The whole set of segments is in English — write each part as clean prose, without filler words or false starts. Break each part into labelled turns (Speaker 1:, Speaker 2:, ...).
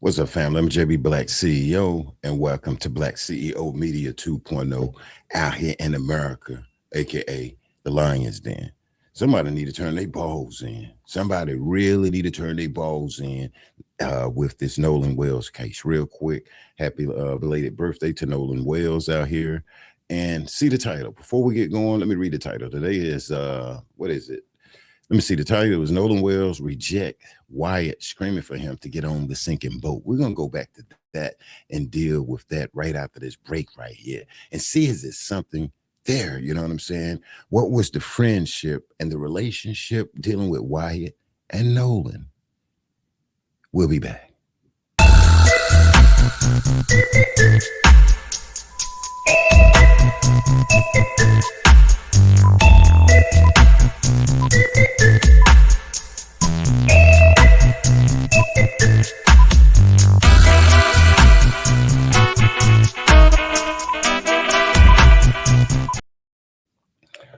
Speaker 1: What's up, family? I'm JB Black CEO, and welcome to Black CEO Media 2.0 out here in America, aka the Lions Den. Somebody need to turn their balls in. Somebody really need to turn their balls in with this Nolan Wells case. Real quick, happy belated birthday to Nolan Wells out here. And see the title. Before we get going, let me read the title. Today is, what is it? Let me see. The title was Nolan Wells reject Wyatt screaming for him to get on the sinking boat. We're going to go back to that and deal with that right after this break right here and see is it something there. You know what I'm saying? What was the friendship and the relationship dealing with Wyatt and Nolan? We'll be back.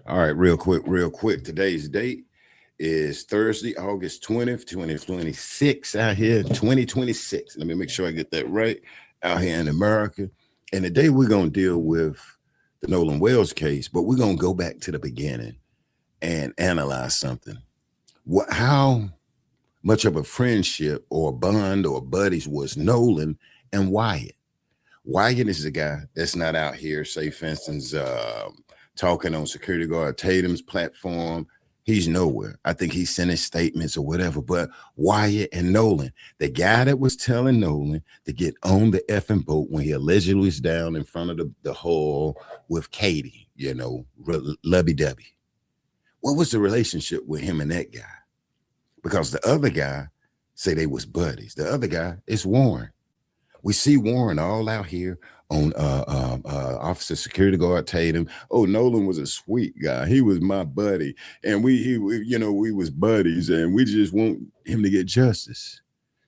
Speaker 1: All right, real quick. Today's date is Thursday, August 20th, 2026 out here, 2026. Let me make sure I get that right out here in America. And today we're going to deal with the Nolan Wells case, but we're going to go back to the beginning and analyze something. How much of a friendship or bond or buddies was Nolan and Wyatt? Wyatt is the guy that's not out here, say, for instance, talking on security guard Tatum's platform. He's nowhere. I think he's sending statements or whatever. But Wyatt and Nolan, the guy that was telling Nolan to get on the effing boat when he allegedly was down in front of the hull with Katie, lovey-dovey. What was the relationship with him and that guy? Because the other guy say they was buddies. The other guy is Warren. We see Warren all out here on Officer Security Guard Tatum. Oh, Nolan was a sweet guy. He was my buddy, and we was buddies, and we just want him to get justice.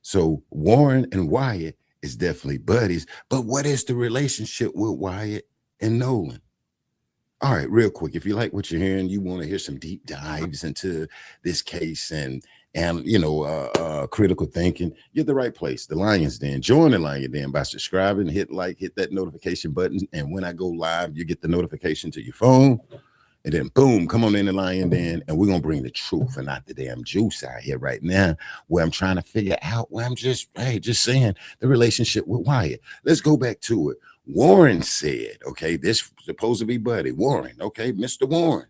Speaker 1: So Warren and Wyatt is definitely buddies. But what is the relationship with Wyatt and Nolan? All right, real quick, if you like what you're hearing, you want to hear some deep dives into this case and critical thinking, you're the right place. The Lions Den. Join the Lions Den by subscribing, hit like, hit that notification button, and when I go live, you get the notification to your phone, and then boom, come on in the Lion Den, and we're gonna bring the truth and not the damn juice out here right now, where I'm trying to figure out where I'm just saying the relationship with Wyatt. Let's go back to it. Warren said, okay, this supposed to be buddy Warren, okay, Mr. Warren.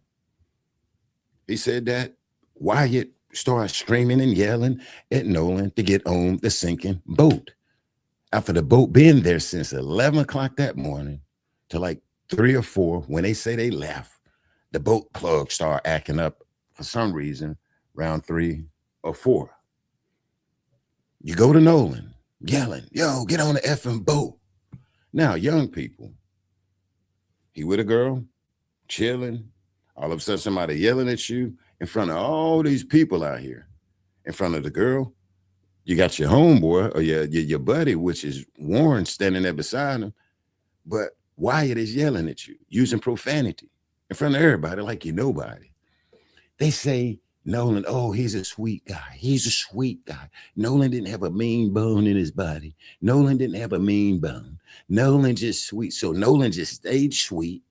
Speaker 1: He said that Wyatt started screaming and yelling at Nolan to get on the sinking boat. After the boat been there since 11 o'clock that morning to like 3 or 4, when they say they left, the boat plug started acting up for some reason around 3 or 4. You go to Nolan yelling, yo, get on the effing boat. Now, young people, he with a girl, chilling, all of a sudden somebody yelling at you in front of all these people out here, in front of the girl. You got your homeboy or your buddy, which is Warren, standing there beside him, but Wyatt is yelling at you, using profanity in front of everybody like you're nobody. They say, Nolan, oh, he's a sweet guy. He's a sweet guy. Nolan didn't have a mean bone in his body. Nolan didn't have a mean bone. Nolan just sweet. So Nolan just stayed sweet.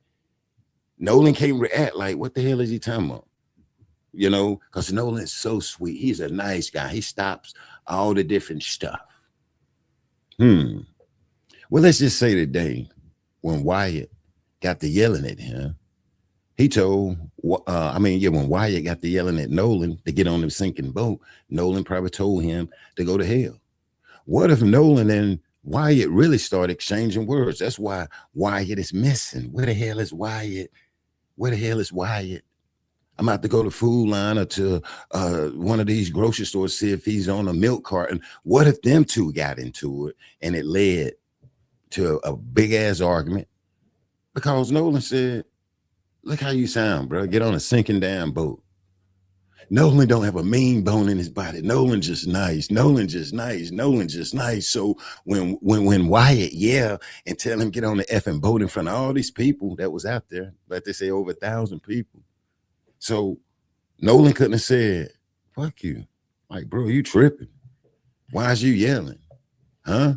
Speaker 1: Nolan can't react like, what the hell is he talking about? You know, because Nolan is so sweet. He's a nice guy. He stops all the different stuff. Well, let's just say today, when Wyatt got to yelling at him, he told, when Wyatt got to yelling at Nolan to get on the sinking boat, Nolan probably told him to go to hell. What if Nolan and Wyatt really start exchanging words? That's why Wyatt is missing. Where the hell is Wyatt? Where the hell is Wyatt? I'm about to go to Food Line or to one of these grocery stores, see if he's on a milk carton. What if them two got into it and it led to a big ass argument? Because Nolan said, look how you sound, bro. Get on a sinking damn boat. Nolan don't have a mean bone in his body. Nolan just nice. Nolan just nice. Nolan just nice. So when Wyatt yell and tell him get on the effing boat in front of all these people that was out there, like they say over 1,000 people. So Nolan couldn't have said, fuck you. Like, bro, you tripping. Why is you yelling? Huh?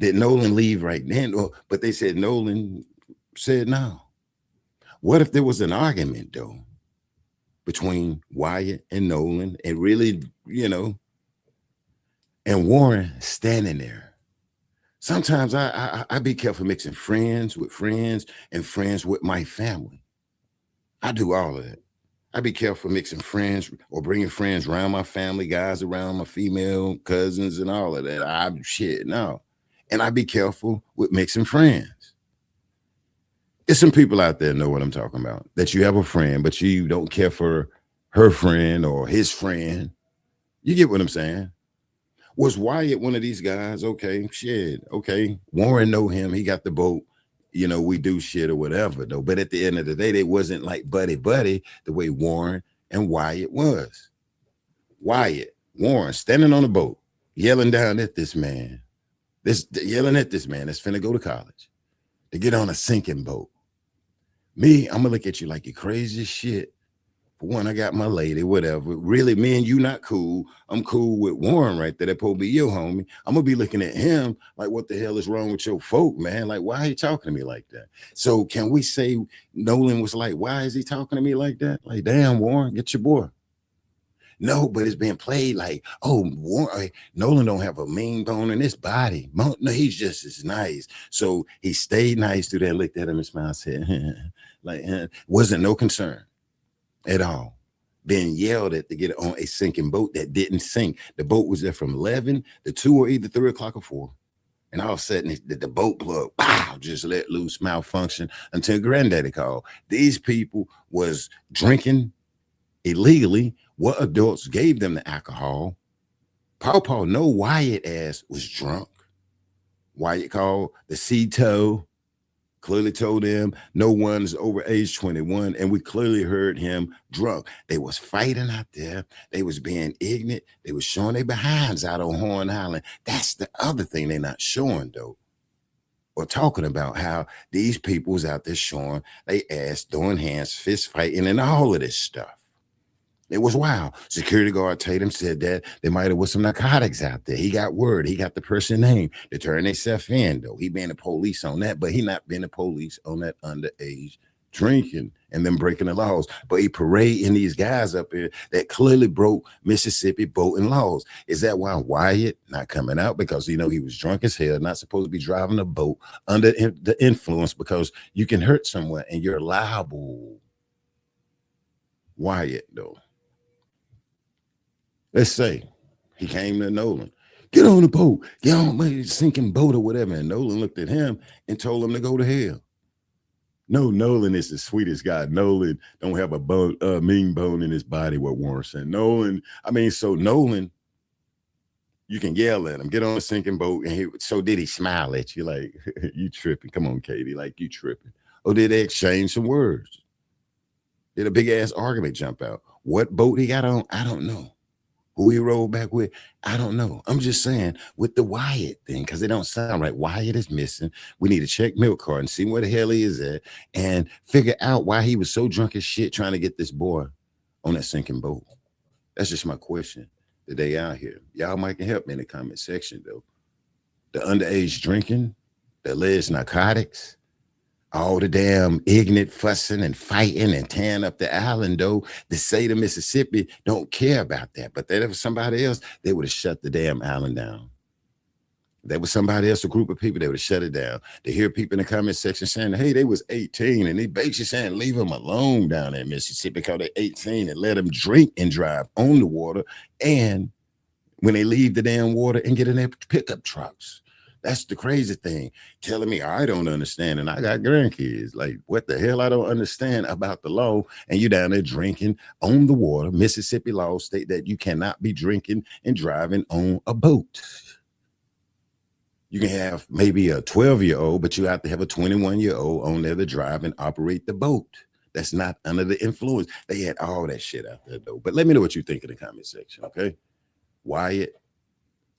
Speaker 1: Did Nolan leave right then? But they said Nolan said no. What if there was an argument though between Wyatt and Nolan and really, and Warren standing there? Sometimes I be careful mixing friends with friends and friends with my family. I do all of that. I be careful mixing friends or bringing friends around my family, guys around my female cousins and all of that. No. And I be careful with mixing friends. There's some people out there know what I'm talking about, that you have a friend, but you don't care for her friend or his friend. You get what I'm saying? Was Wyatt one of these guys? Okay, shit. Okay. Warren know him. He got the boat. We do shit or whatever, though. But at the end of the day, they wasn't like buddy the way Warren and Wyatt was. Warren standing on the boat, yelling down at this man. Yelling at this man that's finna go to college to get on a sinking boat. Me, I'm gonna look at you like you're crazy as shit. For one, I got my lady, whatever. Really, me and you not cool. I'm cool with Warren right there. That probably be your homie. I'm gonna be looking at him like, what the hell is wrong with your folk, man? Like, why are you talking to me like that? So can we say Nolan was like, why is he talking to me like that? Like, damn, Warren, get your boy. No, but it's being played like, oh, Warren, Nolan don't have a mean bone in his body. No, he's just as nice. So he stayed nice through that, looked at him and smiled, said, wasn't no concern at all. Being yelled at to get on a sinking boat that didn't sink. The boat was there from 11 to 2 or either 3 o'clock or 4. And all of a sudden, the boat plug, wow, just let loose, malfunction until granddaddy called. These people was drinking illegally. What adults gave them the alcohol. Paw no Wyatt ass was drunk. Wyatt called the CTO. Clearly told them no one's over age 21, and we clearly heard him drunk. They was fighting out there. They was being ignorant. They was showing their behinds out on HornIsland. That's the other thing they're not showing, though, or talking about how these people was out there showing they ass, throwing hands, fist fighting, and all of this stuff. It was wild. Security guard Tatum said that there might have was some narcotics out there. He got word. He got the person name to turn themselves in, though. He being the police on that, but he not being the police on that underage drinking and then breaking the laws. But he parading these guys up here that clearly broke Mississippi boating laws. Is that why Wyatt not coming out? Because, he was drunk as hell, not supposed to be driving a boat under the influence, because you can hurt someone and you're liable. Wyatt, though. Let's say he came to Nolan, get on the boat, get on my sinking boat or whatever. And Nolan looked at him and told him to go to hell. No, Nolan is the sweetest guy. Nolan don't have a mean bone in his body, what Warren said. Nolan, you can yell at him, get on a sinking boat. And so did he smile at you like, you tripping? Come on, Katie, like you tripping. Or did they exchange some words? Did a big ass argument jump out? What boat he got on? I don't know. Who he rolled back with, I don't know. I'm just saying with the Wyatt thing, because it don't sound right. Wyatt is missing. We need to check milk card and see where the hell he is at and figure out why he was so drunk as shit trying to get this boy on that sinking boat. That's just my question today out here. Y'all might can help me in the comment section, though. The underage drinking, the alleged narcotics, all the damn ignorant fussing and fighting and tearing up the island, though. The state of Mississippi don't care about that. But if it was somebody else, they would have shut the damn island down. There was somebody else, a group of people, they would have shut it down. To hear people in the comment section saying, hey, they was 18, and they basically saying, leave them alone down there in Mississippi because they're 18, and let them drink and drive on the water. And when they leave the damn water and get in their pickup trucks. That's the crazy thing. Telling me I don't understand, and I got grandkids. Like, what the hell I don't understand about the law, and you down there drinking on the water. Mississippi laws state that you cannot be drinking and driving on a boat. You can have maybe a 12-year-old, but you have to have a 21-year-old on there to drive and operate the boat. That's not under the influence. They had all that shit out there, though. But let me know what you think in the comment section, okay? Wyatt,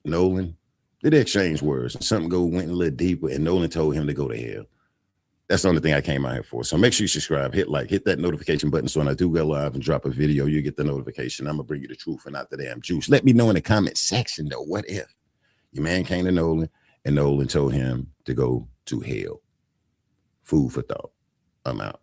Speaker 1: Nolan, did they exchange words? Something went a little deeper, and Nolan told him to go to hell. That's the only thing I came out here for. So make sure you subscribe, hit like, hit that notification button. So when I do go live and drop a video, you get the notification. I'm going to bring you the truth and not the damn juice. Let me know in the comment section, though, what if Your man came to Nolan, and Nolan told him to go to hell. Food for thought. I'm out.